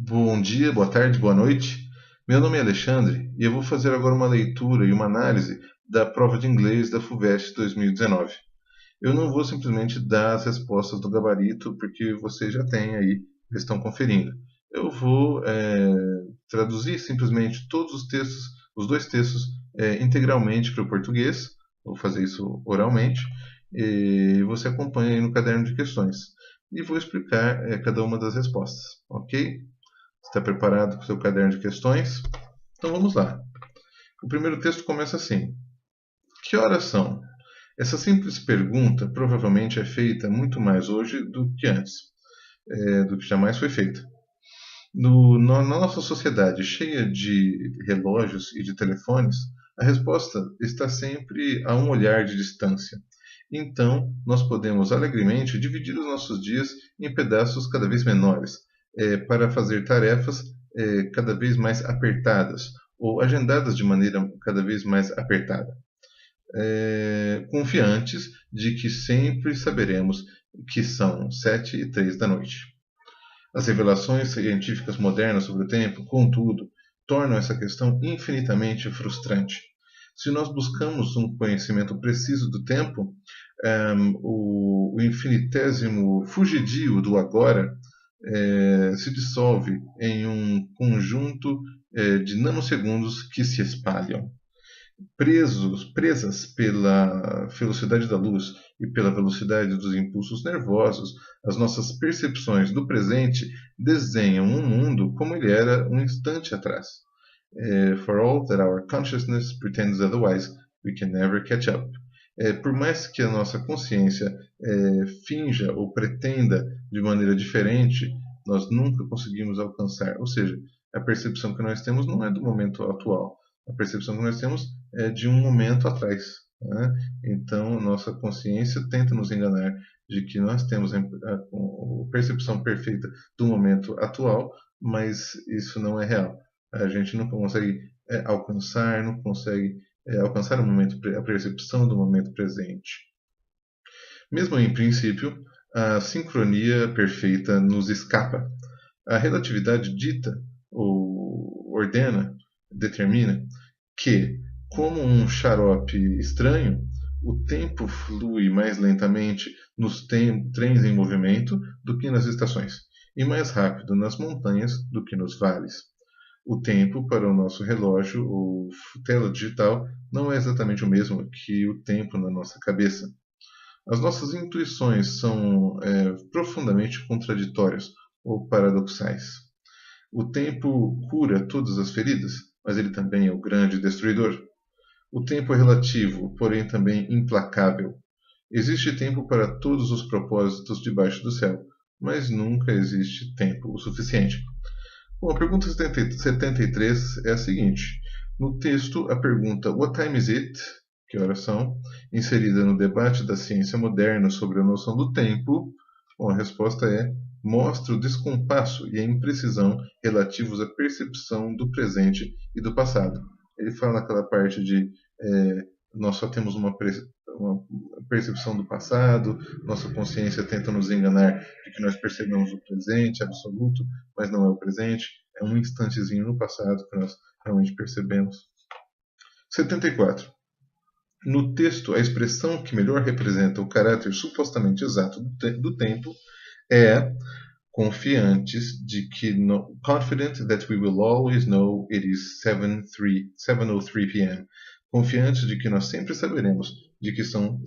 Bom dia, boa tarde, boa noite. Meu nome é Alexandre e eu vou fazer agora uma leitura e uma análise da prova de inglês da FUVEST 2019. Eu não vou simplesmente dar as respostas do gabarito, porque vocês já têm aí, estão conferindo. Eu vou traduzir simplesmente todos os textos, os dois textos, integralmente para o português. Vou fazer isso oralmente. E você acompanha aí no caderno de questões. E vou explicar cada uma das respostas, ok? Está preparado com o seu caderno de questões? Então vamos lá. O primeiro texto começa assim: Que horas são? Essa simples pergunta provavelmente é feita muito mais hoje do que antes, do que jamais foi feita. Na nossa sociedade cheia de relógios e de telefones, a resposta está sempre a um olhar de distância. Então, nós podemos alegremente dividir os nossos dias em pedaços cada vez menores, para fazer tarefas cada vez mais apertadas, ou agendadas de maneira cada vez mais apertada, confiantes de que sempre saberemos que são 7:03 da noite. As revelações científicas modernas sobre o tempo, contudo, tornam essa questão infinitamente frustrante. Se nós buscamos um conhecimento preciso do tempo, o infinitésimo fugidio do agora se dissolve em um conjunto de nanosegundos que se espalham. Presas pela velocidade da luz e pela velocidade dos impulsos nervosos, as nossas percepções do presente desenham um mundo como ele era um instante atrás. For all that our consciousness pretends otherwise, we can never catch up. Por mais que a nossa consciência finja ou pretenda de maneira diferente, nós nunca conseguimos alcançar. Ou seja, a percepção que nós temos não é do momento atual. A percepção que nós temos é de um momento atrás. Né? Então, nossa consciência tenta nos enganar de que nós temos a percepção perfeita do momento atual, mas isso não é real. A gente não consegue não consegue alcançar a percepção do momento presente. Mesmo em princípio, a sincronia perfeita nos escapa. A relatividade dita, ou ordena, determina que, como um xarope estranho, o tempo flui mais lentamente nos trens em movimento do que nas estações, e mais rápido nas montanhas do que nos vales. O tempo para o nosso relógio ou tela digital não é exatamente o mesmo que o tempo na nossa cabeça. As nossas intuições são profundamente contraditórias ou paradoxais. O tempo cura todas as feridas, mas ele também é o grande destruidor. O tempo é relativo, porém também implacável. Existe tempo para todos os propósitos debaixo do céu, mas nunca existe tempo o suficiente. Bom, a pergunta 73 é a seguinte. No texto, a pergunta What time is it? Que horas são? Inserida no debate da ciência moderna sobre a noção do tempo, bom, a resposta é mostra o descompasso e a imprecisão relativos à percepção do presente e do passado. Ele fala naquela parte de nós só temos uma percepção do passado, nossa consciência tenta nos enganar de que nós percebemos o presente absoluto, mas não é o presente, é um instantezinho no passado que nós realmente percebemos. 74. No texto, a expressão que melhor representa o caráter supostamente exato do tempo é confiantes de que confident that we will always know it is 7:03 p.m. Confiantes de que nós sempre saberemos de que são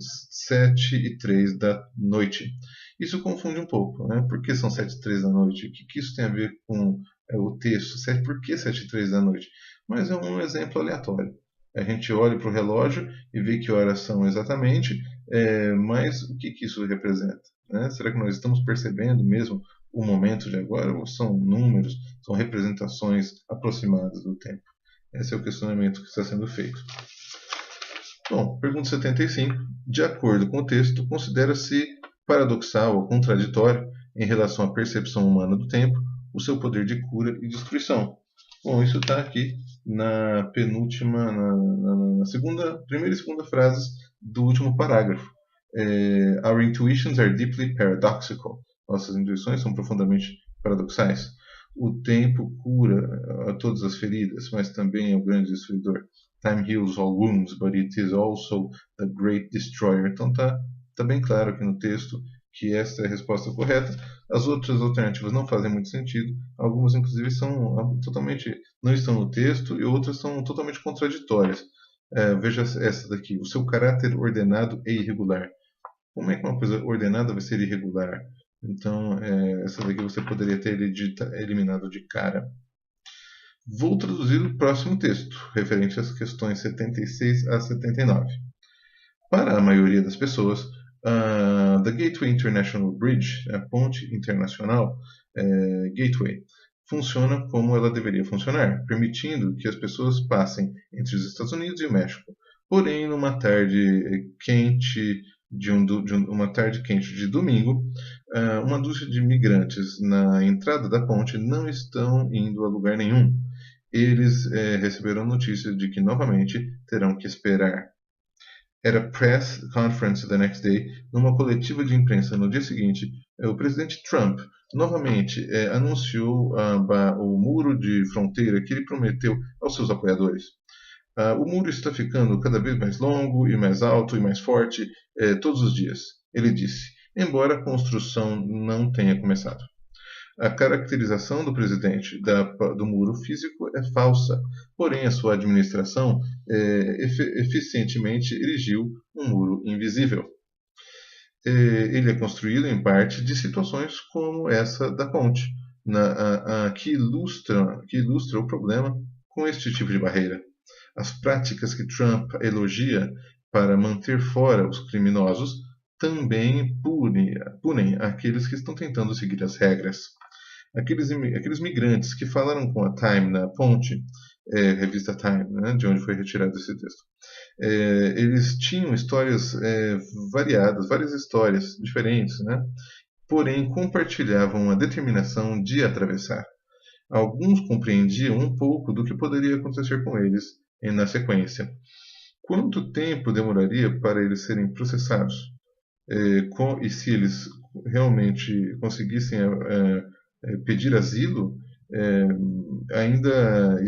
7:03 da noite. Isso confunde um pouco, né? Por que são 7:03 da noite? O que isso tem a ver com o texto? Por que 7:03 da noite? Mas é um exemplo aleatório. A gente olha para o relógio e vê que horas são exatamente, mas o que isso representa? Né? Será que nós estamos percebendo mesmo o momento de agora ou são números, são representações aproximadas do tempo? Esse é o questionamento que está sendo feito. Bom, pergunta 75. De acordo com o texto, considera-se paradoxal ou contraditório em relação à percepção humana do tempo o seu poder de cura e destruição. Bom, isso está aqui na penúltima, primeira e segunda frases do último parágrafo. Our intuitions are deeply paradoxical. Nossas intuições são profundamente paradoxais. O tempo cura todas as feridas, mas também é o grande destruidor. Time heals all wounds, but it is also the great destroyer. Então tá bem claro aqui no texto que esta é a resposta correta. As outras alternativas não fazem muito sentido. Algumas, inclusive, são totalmente não estão no texto e outras são totalmente contraditórias. Veja essa daqui. O seu caráter ordenado e irregular. Como é que uma coisa ordenada vai ser irregular? Então, essa daqui você poderia ter eliminado de cara. Vou traduzir o próximo texto, referente às questões 76 a 79. Para a maioria das pessoas, the Gateway International Bridge, a ponte internacional Gateway, funciona como ela deveria funcionar, permitindo que as pessoas passem entre os Estados Unidos e o México. Porém, numa tarde quente uma tarde quente de domingo, uma dúzia de migrantes na entrada da ponte não estão indo a lugar nenhum. Eles receberam notícia de que novamente terão que esperar. At a press conference the next day, numa coletiva de imprensa no dia seguinte, o presidente Trump novamente anunciou o muro de fronteira que ele prometeu aos seus apoiadores. O muro está ficando cada vez mais longo e mais alto e mais forte todos os dias, ele disse, embora a construção não tenha começado. A caracterização do presidente do muro físico é falsa, porém a sua administração eficientemente erigiu um muro invisível. Ele é construído em parte de situações como essa da ponte, que ilustra o problema com este tipo de barreira. As práticas que Trump elogia para manter fora os criminosos também punem aqueles que estão tentando seguir as regras. Aqueles migrantes que falaram com a Time na ponte, revista Time, né, de onde foi retirado esse texto, eles tinham histórias variadas, várias histórias diferentes, né, porém compartilhavam a determinação de atravessar. Alguns compreendiam um pouco do que poderia acontecer com eles na sequência. Quanto tempo demoraria para eles serem processados? E se eles realmente conseguissem pedir asilo, ainda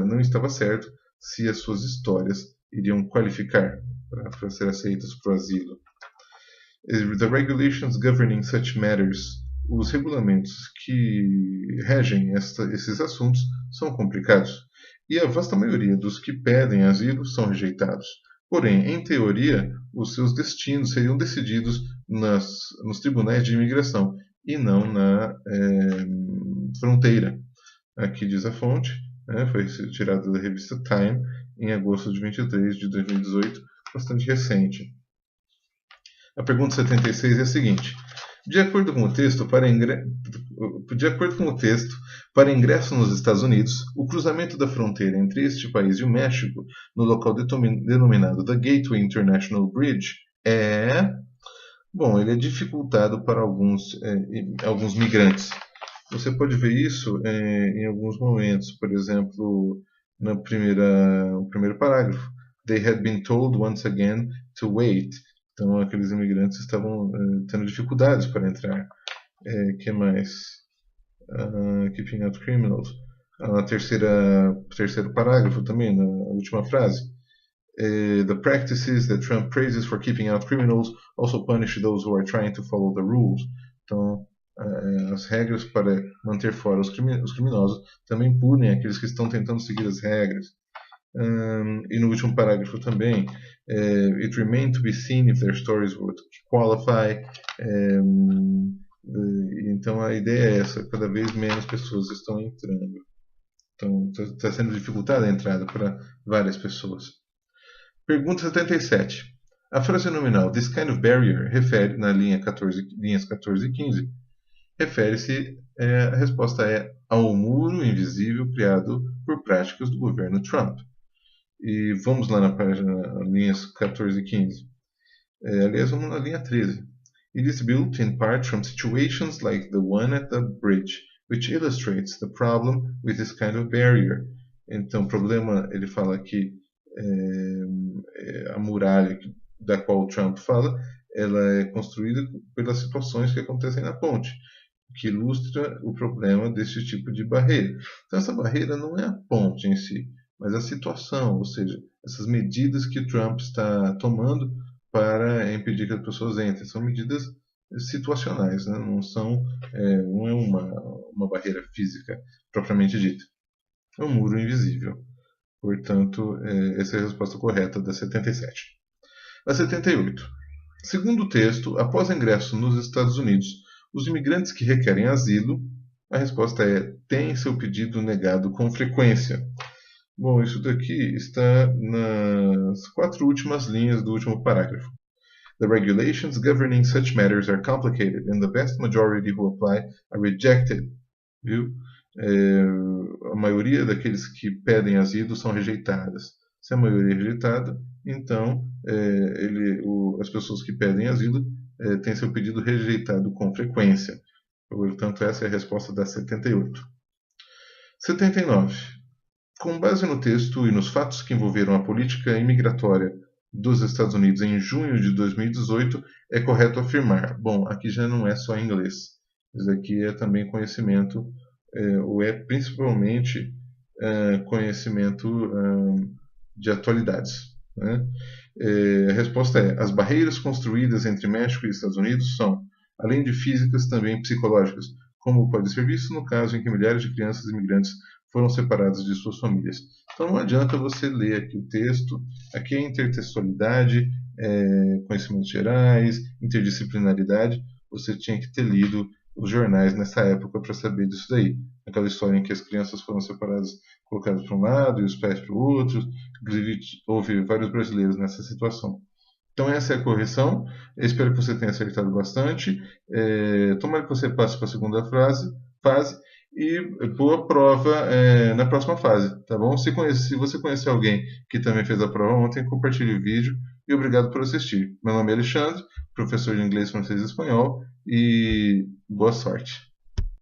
não estava certo se as suas histórias iriam qualificar para ser aceitas para o asilo. The regulations governing such matters, os regulamentos que regem esses assuntos são complicados, e a vasta maioria dos que pedem asilo são rejeitados. Porém, em teoria, os seus destinos seriam decididos nos tribunais de imigração e não na fronteira. Aqui diz a fonte, foi tirada da revista Time em agosto de 23 de 2018, bastante recente. A pergunta 76 é a seguinte: de acordo com o texto, para ingresso nos Estados Unidos, o cruzamento da fronteira entre este país e o México, no local denominado The Gateway International Bridge, ele é dificultado para alguns migrantes. Você pode ver isso em alguns momentos, por exemplo, no primeiro parágrafo. They had been told once again to wait. Então, aqueles imigrantes estavam tendo dificuldades para entrar. Que mais? Keeping out criminals. Terceiro parágrafo também, na última frase. The practices that Trump praises for keeping out criminals also punish those who are trying to follow the rules. Então, as regras para manter fora os criminosos também punem aqueles que estão tentando seguir as regras. E no último parágrafo também, it remained to be seen if their stories would qualify. Então a ideia é essa, cada vez menos pessoas estão entrando. Então está sendo dificultada a entrada para várias pessoas. Pergunta 77. A frase nominal this kind of barrier refere, na linhas 14 e 15, refere-se, a resposta é ao muro invisível criado por práticas do governo Trump. E vamos lá na página, linhas 14 e 15. Aliás, vamos na linha 13. It is built in part from situations like the one at the bridge, which illustrates the problem with this kind of barrier. Então, o problema, ele fala que a muralha da qual Trump fala, ela é construída pelas situações que acontecem na ponte. que ilustra o problema desse tipo de barreira. Então, essa barreira não é a ponte em si, mas a situação, ou seja, essas medidas que Trump está tomando para impedir que as pessoas entrem. São medidas situacionais, né? Não é uma barreira física propriamente dita. É um muro invisível. Portanto, essa é a resposta correta da 77. A 78. Segundo o texto, após ingresso nos Estados Unidos, os imigrantes que requerem asilo, a resposta é: tem seu pedido negado com frequência. Bom, isso daqui está nas 4 últimas linhas do último parágrafo. The regulations governing such matters are complicated and the vast majority who apply are rejected. Viu? A maioria daqueles que pedem asilo são rejeitadas. Se a maioria é rejeitada, então as pessoas que pedem asilo têm seu pedido rejeitado com frequência. Portanto, essa é a resposta da 78. 79. Com base no texto e nos fatos que envolveram a política imigratória dos Estados Unidos em junho de 2018, é correto afirmar. Bom, aqui já não é só inglês. Isso aqui é também conhecimento, ou é principalmente conhecimento de atualidades. Né? A resposta é: as barreiras construídas entre México e Estados Unidos são, além de físicas, também psicológicas, como pode ser visto no caso em que milhares de crianças imigrantes foram separadas de suas famílias. Então não adianta você ler aqui o texto, aqui é intertextualidade, conhecimentos gerais, interdisciplinaridade, você tinha que ter lido os jornais nessa época para saber disso daí. Aquela história em que as crianças foram separadas, colocadas para um lado e os pais para o outro, inclusive houve vários brasileiros nessa situação. Então essa é a correção, eu espero que você tenha acertado bastante, tomara que você passe para a segunda fase, e boa prova na próxima fase, tá bom? Se você conhecer alguém que também fez a prova ontem, compartilhe o vídeo e obrigado por assistir. Meu nome é Alexandre, professor de inglês, francês e espanhol, e boa sorte!